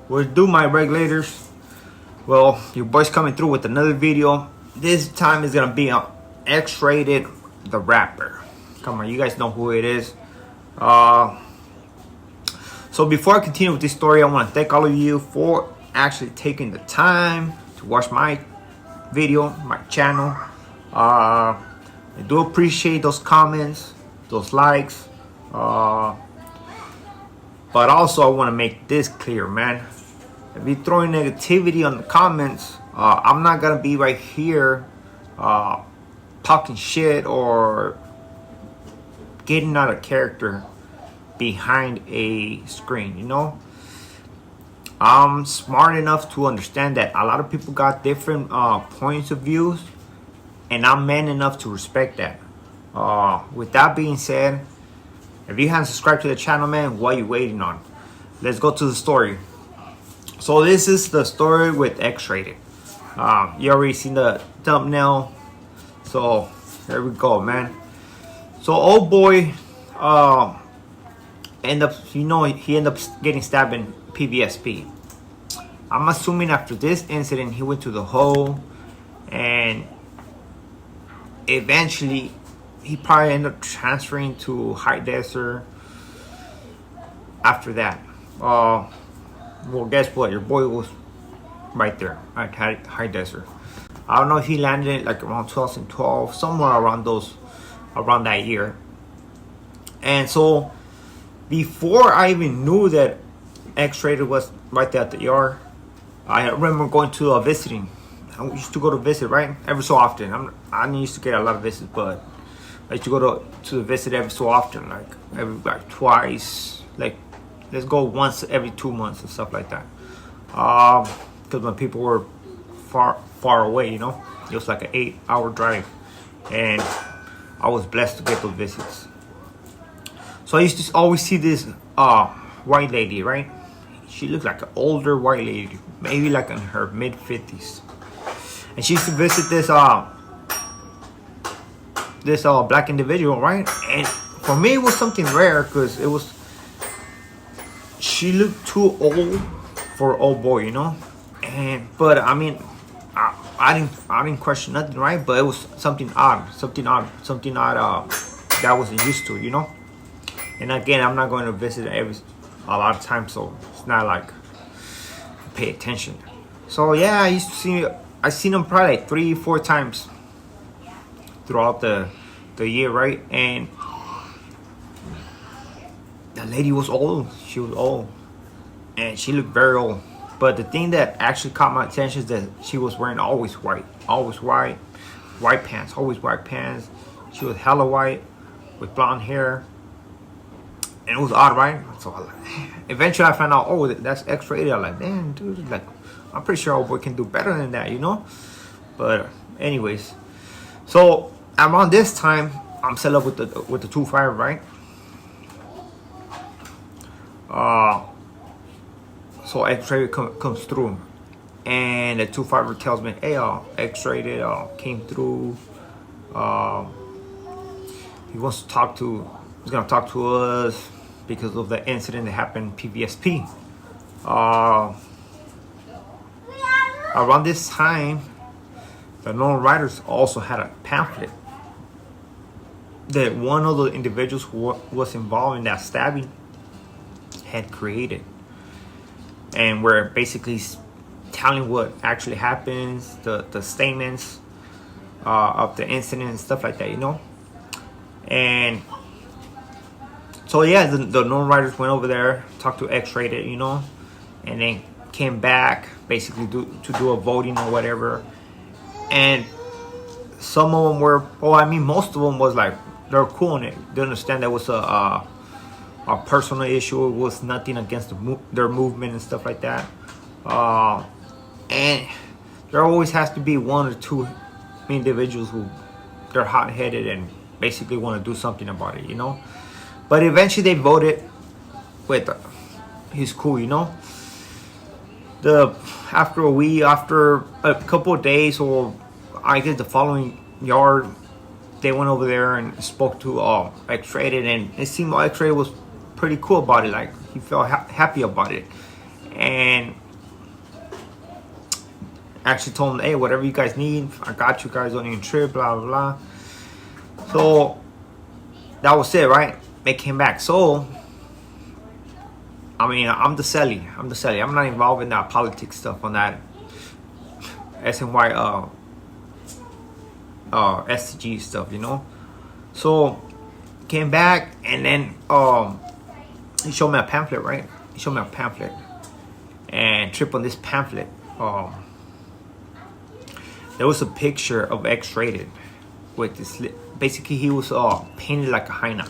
We'll do my regulators. Well, your boy's coming through with another video. This time is gonna be on Xraided, the rapper. Come on, you guys know who it is. So before I continue with this story, I want to thank all of you for actually taking the time to watch my video, my channel. I do appreciate those comments, those likes. But also I want to make this clear, man. If you're throwing negativity on the comments, I'm not gonna be right here talking shit or getting out of character behind a screen, you know. I'm smart enough to understand that a lot of people got different points of views, and I'm man enough to respect that. With that being said, if you haven't subscribed to the channel, man, what are you waiting on? Let's go to the story. So this is the story with Xraided. You already seen the thumbnail, so there we go, man. So old boy he ended up getting stabbed in PVSP. I'm assuming after this incident he went to the hole, and eventually he probably ended up transferring to High Desert after that. Well, guess what? Your boy was right there at High Desert. I don't know if he landed like around 2012, somewhere around that year. And so before I even knew that Xraided was right there at the yard, I remember going to visiting. I used to go to visit, right? Every so often. I used to get a lot of visits, but I used to go to visit every so often, like twice, like let's go once every 2 months and stuff like that. Because when people were far away, you know, it was like an 8-hour drive, and I was blessed to get those visits. So I used to always see this white lady, right? She looked like an older white lady, maybe like in her mid-50s, and she used to visit this black individual, right? And for me it was something rare, because she looked too old for an old boy, you know. But I mean, I didn't question nothing, right? But it was something odd that I wasn't used to, you know. And again, I'm not going to visit a lot of times, so it's not like pay attention. So yeah, I seen him probably like 3-4 times throughout the year, right? And the lady was old. She was old, and she looked very old. But the thing that actually caught my attention is that she was wearing always white pants, always white pants. She was hella white with blonde hair, and it was odd, right? So eventually I found out, oh, that's Xraided. I'm like, damn, dude, like, I'm pretty sure old boy can do better than that, you know. But anyways, so around this time, I'm set up with the 2-5, right? So Xraided comes through, and the 2-5 tells me, hey, Xraided came through. He's gonna talk to us because of the incident that happened in PVSP. Around this time, the known writers also had a pamphlet that one of the individuals who was involved in that stabbing had created, and we're basically telling what actually happens, the statements of the incident and stuff like that, you know. And so yeah, the known writers went over there, talked to Xraided, you know, and then came back basically to do a voting or whatever. And some of them were, most of them was like, they were cool on it. They understand that was a personal issue. It was nothing against their movement and stuff like that. And there always has to be 1 or 2 individuals who they're hot-headed and basically want to do something about it, you know. But eventually they voted with he's cool, you know. After a couple of days, or I guess the following yard, they went over there and spoke to Xraided, and it seemed like Xraided was pretty cool about it. Like, he felt happy about it. and actually told them, hey, whatever you guys need, I got you guys on your trip, blah blah blah. So that was it, right? They came back. So I mean, I'm the Selly. I'm not involved in that politics stuff on that SNY STG stuff, you know. So came back, and then he showed me a pamphlet, right? He showed me a pamphlet, and trip on this pamphlet. There was a picture of Xraided with this. Basically, he was painted like a hyena.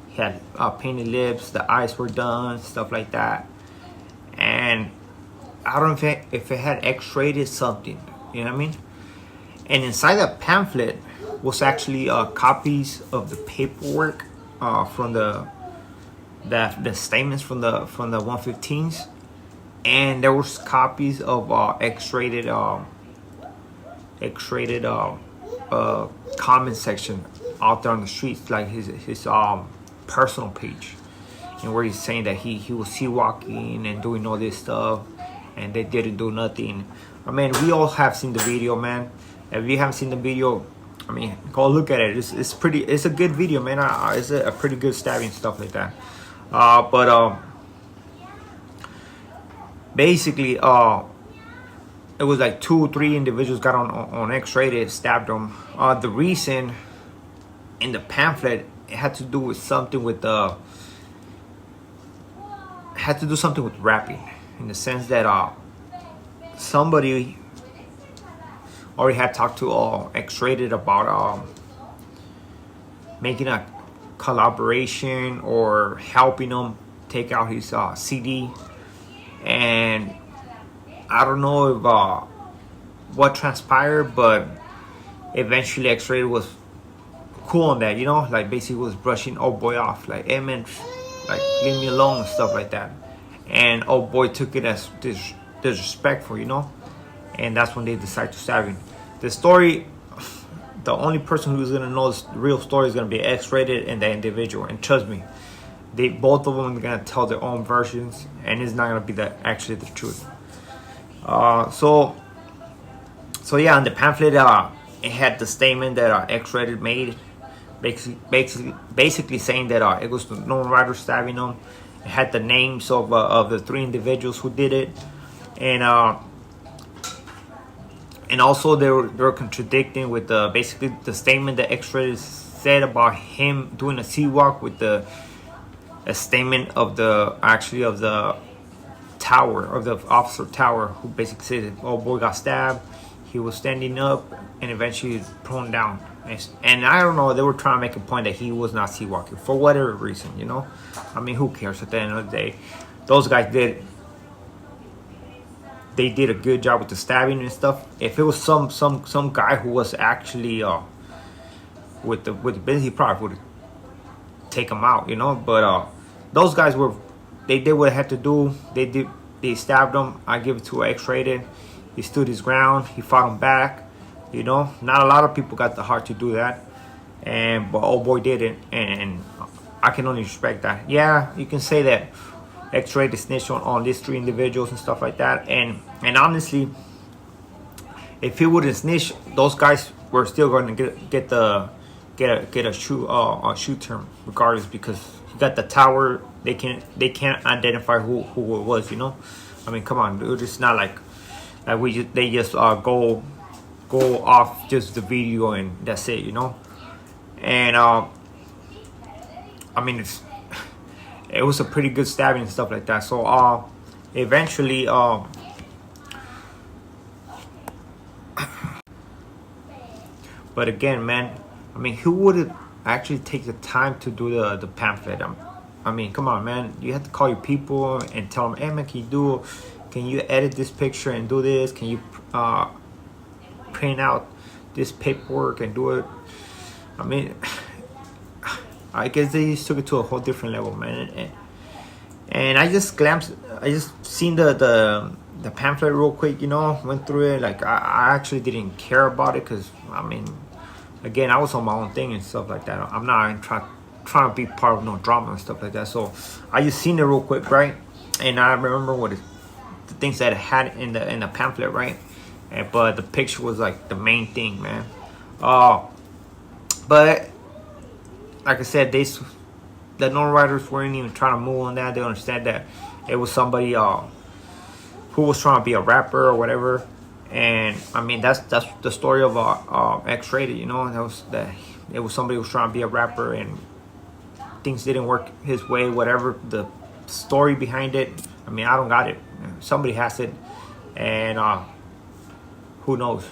He had painted lips, the eyes were done, stuff like that. And I don't know if it had Xraided something, you know what I mean? And inside that pamphlet was actually copies of the paperwork from the statements from the 115s, and there was copies of Xraided comment section out there on the streets, like his personal page, and where he's saying that he was sea walking and doing all this stuff, and they didn't do nothing. I mean, we all have seen the video, man. If you haven't seen the video, I mean, go look at it. It's a good video, man. It's a pretty good stabbing, stuff like that. But basically, it was like 2 or 3 individuals got on Xraided, stabbed them. The reason in the pamphlet, it had to do with something with rapping, in the sense that somebody already had talked to Xraided about making a collaboration or helping him take out his CD. And I don't know if what transpired, but eventually Xraided was cool on that, you know, like basically was brushing old boy off, like, hey man, like, leave me alone and stuff like that. And old boy took it as disrespectful, you know, and that's when they decided to stab him. The story, the only person who's gonna know the real story is gonna be Xraided and the individual, and trust me, both of them are gonna tell their own versions, and it's not gonna be actually the truth. So yeah, on the pamphlet, it had the statement that Xraided made, basically saying that it was the known writer stabbing them. It had the names of the 3 individuals who did it, and also they were contradicting with basically the statement that Xraided said about him doing a sea walk with a statement of the tower, of the officer tower, who basically said that old boy got stabbed, he was standing up, and eventually prone down. And I don't know, they were trying to make a point that he was not sea walking for whatever reason, you know. I mean, who cares? At the end of the day, those guys did a good job with the stabbing and stuff. If it was some guy who was actually with the business, he probably would take him out, you know. But those guys they did what they had to do. They stabbed him. I give it to Xraided. He stood his ground. He fought him back. You know, not a lot of people got the heart to do that, but old boy did it, and I can only respect that. Yeah, you can say that Xraided snitched on these 3 individuals and stuff like that, and honestly, if he wouldn't snitch, those guys were still going to get a shoot term regardless, because he got the tower. They can't identify who it was, you know. I mean, come on, dude. It's not like they just go off just the video and that's it, you know. And I mean, it was a pretty good stabbing and stuff like that. So eventually but again, man, I mean, who would actually take the time to do the pamphlet? I mean, come on, man. You have to call your people and tell them, hey man, can you edit this picture and do this? Can you print out this paperwork and do it? I mean, I guess they just took it to a whole different level, man. And I just seen the pamphlet real quick, you know, went through it. Like, I actually didn't care about it, because I mean, again, I was on my own thing and stuff like that. I'm not trying to be part of no drama and stuff like that. So I just seen it real quick, right? And I remember the things that it had in the pamphlet, right? But the picture was like the main thing, man. But like I said, the non-writers weren't even trying to move on that. They understand that it was somebody who was trying to be a rapper or whatever. And I mean, that's the story of Xraided, you know. It was somebody who was trying to be a rapper and things didn't work his way, whatever the story behind it. I mean, I don't got it. Somebody has it, and who knows.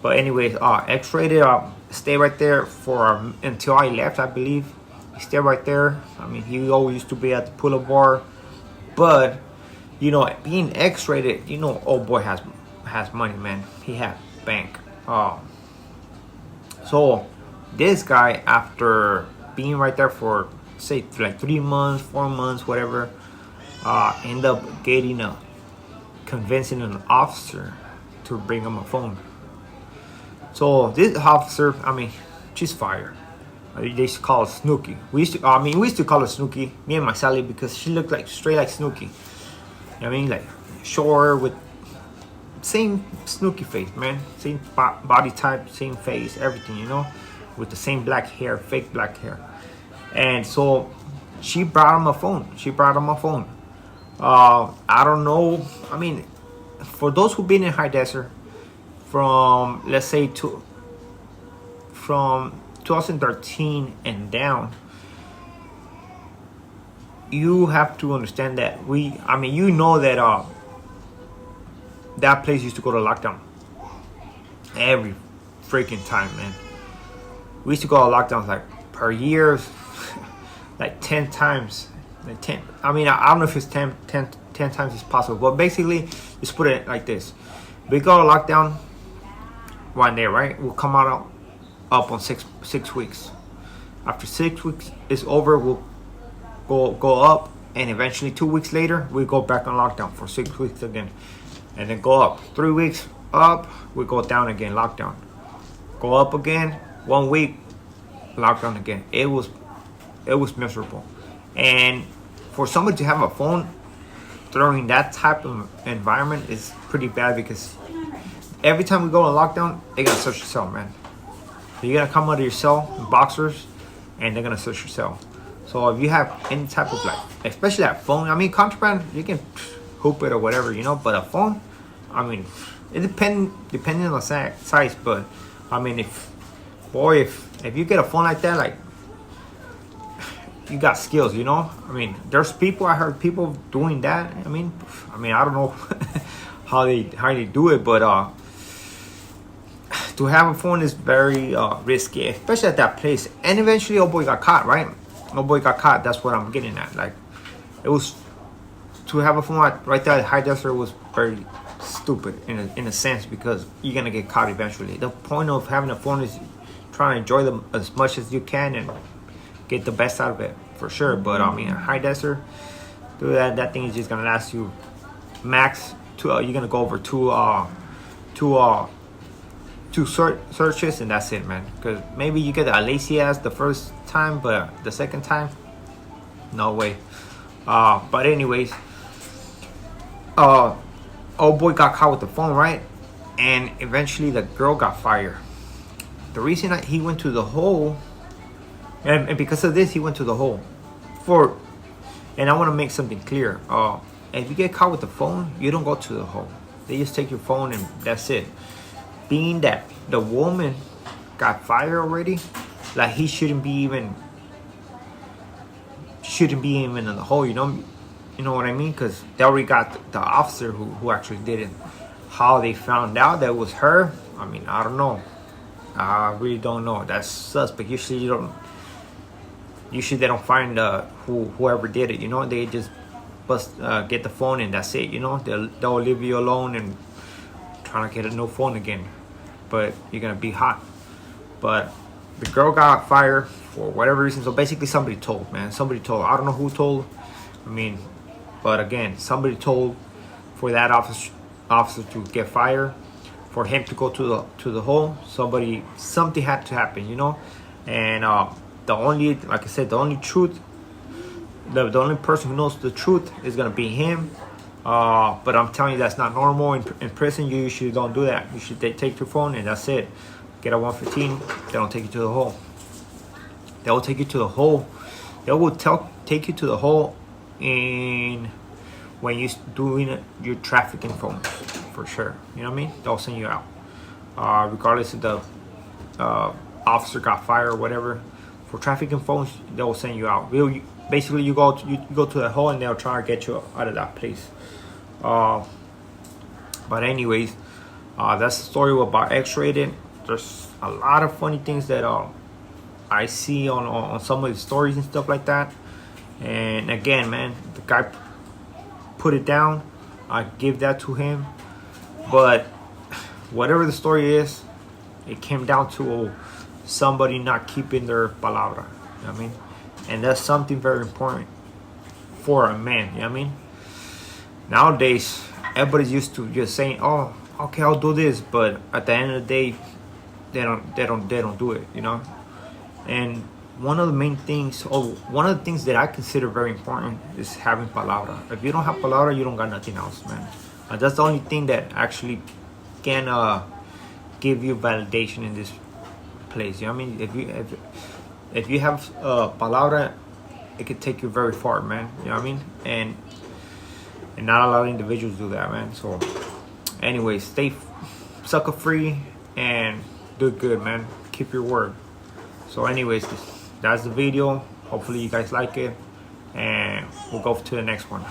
But anyways, Xraided stayed right there for until I left, I believe. He stayed right there. I mean, he always used to be at the pull-up bar, but you know, being Xraided, you know, old boy has money, man. He had bank. So this guy, after being right there for say like 3 months, 4 months, whatever, end up convincing an officer to bring him a phone. So this officer, I mean, she's fire. They used to call her Snooki. We used to call her Snooki, me and my Sally, because she looked like straight like Snooki. You know what I mean, like short with same Snooki face, man. Same body type, same face, everything, you know, with the same black hair, fake black hair. And so she brought him a phone. I don't know. I mean, for those who've been in high desert from, let's say, from 2013 and down, you have to understand that you know that that place used to go to lockdown every freaking time, man. We used to go to lockdowns like per year, like 10 times. Like 10. I mean, I don't know if it's 10 times is possible, but basically, just put it like this: we go to lockdown one day, right? We'll come out up on six weeks. After 6 weeks is over, we'll go up, and eventually 2 weeks later, we go back on lockdown for 6 weeks again, and then go up. 3 weeks up, we go down again, lockdown. Go up again, 1 week, lockdown again. It was miserable. And for somebody to have a phone during that type of environment is pretty bad, because every time we go on lockdown, they gotta search your cell, man. So you gotta come out of your cell in boxers, and they're gonna search your cell. So if you have any type of, like, especially that phone, I mean, contraband, you can hoop it or whatever, you know, but a phone, I mean, it depending on the size, but I mean, if you get a phone like that, like, you got skills, you know. I mean, I heard people doing that. I mean, I don't know how they do it, but to have a phone is very risky, especially at that place. And eventually, old boy got caught, right? Old boy got caught. That's what I'm getting at. Like, it was, to have a phone right there at high desert was very stupid in a sense, because you're gonna get caught eventually. The point of having a phone is trying to enjoy them as much as you can and get the best out of it, for sure. But I mean, a high desert, dude, that thing is just gonna last you max you're gonna go over two searches, and that's it, man. Because maybe you get a lazy ass the first time, but the second time, no way. But anyways, old boy got caught with the phone, right? And eventually the girl got fired. The reason he went to the hole, and because of this, he went to the hole. And I want to make something clear. If you get caught with the phone, you don't go to the hole. They just take your phone and that's it. Being that the woman got fired already, like, he shouldn't be even in the hole. You know what I mean? Because they already got the officer who actually did it. How they found out that it was her, I mean, I don't know. I really don't know. That's suspect. Usually they don't find whoever did it. You know, they just get the phone and that's it. You know, they'll leave you alone and trying to get a new phone again. But you're gonna be hot. But the girl got fired for whatever reason. So basically, somebody told, man. Somebody told. I don't know who told. I mean, but again, somebody told for that officer to get fired, for him to go to the hole. Something had to happen, you know. And like I said, the only person who knows the truth is gonna be him. But I'm telling you, that's not normal. In prison, you usually don't do that. You should take your phone and that's it. Get a 115, they don't take you to the hole. They will take you to the hole. They will take you to the hole in when you're doing your trafficking phones, for sure. You know what I mean? They'll send you out. Regardless if the officer got fired or whatever. For trafficking phones, they will send you out. Basically, you go to the hole and they'll try to get you out of that place. But anyways, that's the story about Xraided. There's a lot of funny things that I see on some of the stories and stuff like that. And again, man, the guy put it down. I give that to him. But whatever the story is, it came down to somebody not keeping their palabra. You know what I mean? And that's something very important for a man. You know what I mean? Nowadays, everybody's used to just saying, "Oh, okay, I'll do this," but at the end of the day, they don't do it. You know? And one of the things that I consider very important is having palabra. If you don't have palabra, you don't got nothing else, man. That's the only thing that actually can give you validation in this place. You know what I mean? If you have palabra, it could take you very far, man. You know what I mean? And not a lot of individuals do that, man. So anyways, stay sucker free and do good, man. Keep your word. So anyways, that's the video. Hopefully you guys like it, and we'll go to the next one.